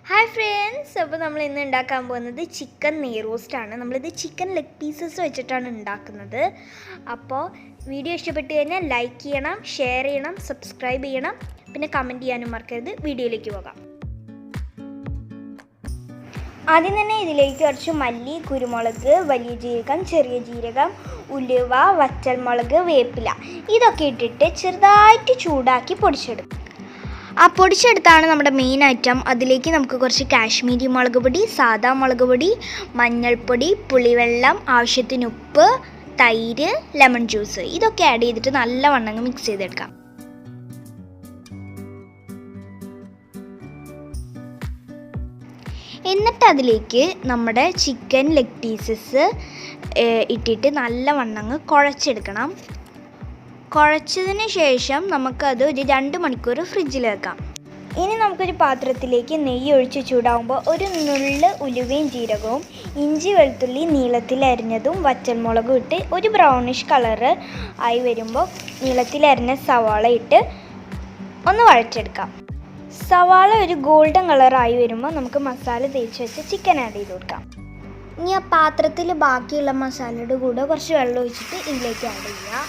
Hi friends, അപ്പോൾ നമ്മൾ ഇന്ന് ഉണ്ടാക്കാൻ പോകുന്നത് ചിക്കൻ നെയ് റോസ്റ്റ് ആണ്. നമ്മളിത് ചിക്കൻ ലെഗ് പീസസ് വെച്ചിട്ടാണ് ഉണ്ടാക്കുന്നത്. അപ്പോൾ വീഡിയോ ഇഷ്ടപ്പെട്ടു കഴിഞ്ഞാൽ ലൈക്ക് ചെയ്യണം, ഷെയർ ചെയ്യണം, സബ്സ്ക്രൈബ് ചെയ്യണം, പിന്നെ കമൻറ്റ് ചെയ്യാനും മറക്കരുത്. വീഡിയോയിലേക്ക് പോകാം. ആദ്യം തന്നെ ഇതിലേക്ക് കുറച്ച് മല്ലി, കുരുമുളക്, വലിയ ജീരകം, ചെറിയ ജീരകം, ഉലുവ, വറ്റൽമുളക്, വേപ്പില ഇതൊക്കെ ഇട്ടിട്ട് ചെറുതായിട്ട് ചൂടാക്കി പൊടിച്ചെടുക്കും. ആ പൊടിച്ചെടുത്താണ് നമ്മുടെ മെയിൻ ഐറ്റം. അതിലേക്ക് നമുക്ക് കുറച്ച് കാശ്മീരി മുളക് പൊടി, സാദാ മുളക് പൊടി, മഞ്ഞൾപ്പൊടി, പുളിവെള്ളം, ആവശ്യത്തിന് ഉപ്പ്, തൈര്, ലെമൺ ജ്യൂസ് ഇതൊക്കെ ആഡ് ചെയ്തിട്ട് നല്ലവണ്ണം മിക്സ് ചെയ്തെടുക്കാം. എന്നിട്ട് അതിലേക്ക് നമ്മുടെ ചിക്കൻ ലെഗ് പീസസ് ഇട്ടിട്ട് നല്ലവണ്ണം കുഴച്ചെടുക്കണം. കുഴച്ചതിന് ശേഷം നമുക്കത് ഒരു 2 മണിക്കൂർ ഫ്രിഡ്ജിൽ വെക്കാം. ഇനി നമുക്കൊരു പാത്രത്തിലേക്ക് നെയ്യ് ഒഴിച്ച് ചൂടാകുമ്പോൾ ഒരു നുള്ള് ഉലുവയും ജീരകവും, ഇഞ്ചി വെളുത്തുള്ളി നീളത്തിൽ അരിഞ്ഞതും, വറ്റൽമുളകും ഇട്ട് ഒരു ബ്രൗണിഷ് കളറ് ആയി വരുമ്പോൾ നീളത്തിലരിഞ്ഞ സവാള ഇട്ട് ഒന്ന് വഴറ്റെടുക്കാം. സവാള ഒരു ഗോൾഡൻ കളറായി വരുമ്പോൾ നമുക്ക് മസാല തേച്ച് വെച്ച് ചിക്കൻ ആഡ് ചെയ്ത് കൊടുക്കാം. ഇനി ആ പാത്രത്തിൽ ബാക്കിയുള്ള മസാലയുടെ കൂടെ കുറച്ച് വെള്ളം ഒഴിച്ചിട്ട് ഇതിലേക്ക് ആഡ് ചെയ്യുക.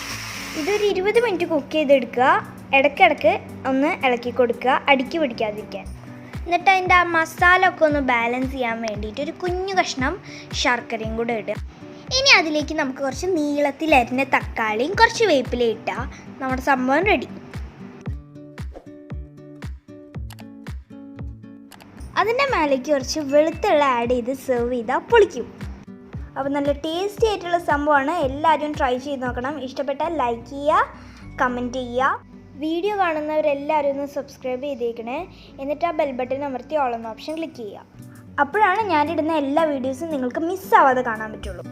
ഇതൊരു 20 മിനിറ്റ് കുക്ക് ചെയ്തെടുക്കുക. ഇടയ്ക്കിടയ്ക്ക് ഒന്ന് ഇളക്കി കൊടുക്കുക, അടുക്കി പിടിക്കാതിരിക്കാൻ. എന്നിട്ട് അതിൻ്റെ ആ മസാല ഒക്കെ ഒന്ന് ബാലൻസ് ചെയ്യാൻ വേണ്ടിയിട്ട് ഒരു കുഞ്ഞു കഷ്ണം ശർക്കരയും കൂടെ ഇടുക. ഇനി അതിലേക്ക് നമുക്ക് കുറച്ച് നീളത്തിലരിഞ്ഞ തക്കാളിയും കുറച്ച് വേപ്പില ഇട്ടാൽ നമ്മുടെ സംഭവം റെഡി. അതിൻ്റെ മേലേക്ക് കുറച്ച് വെളുത്തുള്ള ആഡ് ചെയ്ത് സെർവ് ചെയ്താൽ പൊളിക്കും. അപ്പോൾ നല്ല ടേസ്റ്റി ആയിട്ടുള്ള സംഭവമാണ്. എല്ലാവരും ട്രൈ ചെയ്ത് നോക്കണം. ഇഷ്ടപ്പെട്ടാൽ ലൈക്ക് ചെയ്യുക, കമൻറ്റ് ചെയ്യുക. വീഡിയോ കാണുന്നവരെല്ലാവരും ഒന്ന് സബ്സ്ക്രൈബ് ചെയ്തേക്കണേ. എന്നിട്ട് ആ ബെൽ ബട്ടൺ അമർത്തി ഓൾ എന്ന ഓപ്ഷൻ ക്ലിക്ക് ചെയ്യുക. അപ്പോഴാണ് ഞാനിടുന്ന എല്ലാ വീഡിയോസും നിങ്ങൾക്ക് മിസ്സാവാതെ കാണാൻ പറ്റുള്ളൂ.